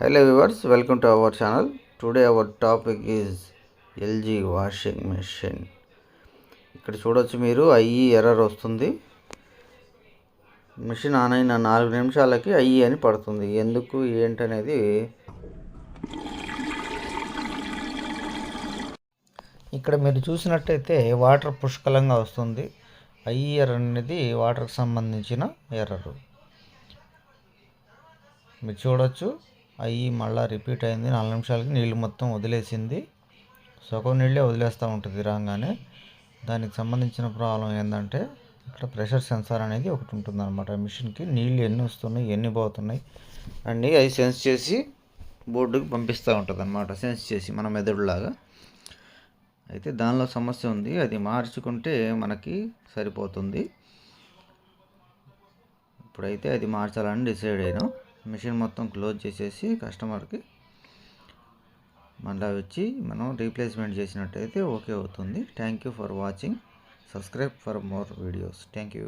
Hello viewers, welcome to our channel. Today our topic is LG washing machine. ఇక్కడ చూడొచ్చు మీరు IE error వస్తుంది. Machine on అయిన 4 నిమిషాలకి IE అని పడుతుంది. ఎందుకు ఏంటనేది ఇక్కడ మీరు చూసినట్టయితే వాటర్ పుష్కలంగా వస్తుంది. IE ఎర్రర్ అనేది వాటర్కి సంబంధించిన ఎర్రర్. మీరు చూడొచ్చు అయ్యి మళ్ళీ రిపీట్ అయింది. 4 నిమిషాలకి నీళ్ళు మొత్తం వదిలేసింది. సగం నీళ్ళే వదిలేస్తూ ఉంటుంది రాగానే. దానికి సంబంధించిన ప్రాబ్లం ఏంటంటే ఇక్కడ ప్రెషర్ సెన్సార్ అనేది ఒకటి ఉంటుంది అనమాట. మిషన్కి నీళ్ళు ఎన్ని వస్తున్నాయి ఎన్ని పోతున్నాయి అన్నీ అది సెన్స్ చేసి బోర్డుకి పంపిస్తూ ఉంటుంది అనమాట. సెన్స్ చేసి మన మెదడులాగా. అయితే దానిలో సమస్య ఉంది. అది మార్చుకుంటే మనకి సరిపోతుంది. ఇప్పుడైతే అది మార్చాలని డిసైడ్ అయినా మిషన్ మొత్తం క్లోజ్ చేసేసి కస్టమర్కి మళ్ళీ వచ్చి మనం రీప్లేస్మెంట్ చేసినట్టయితే ఓకే అవుతుంది. Thank you for watching. Subscribe for more videos. Thank you.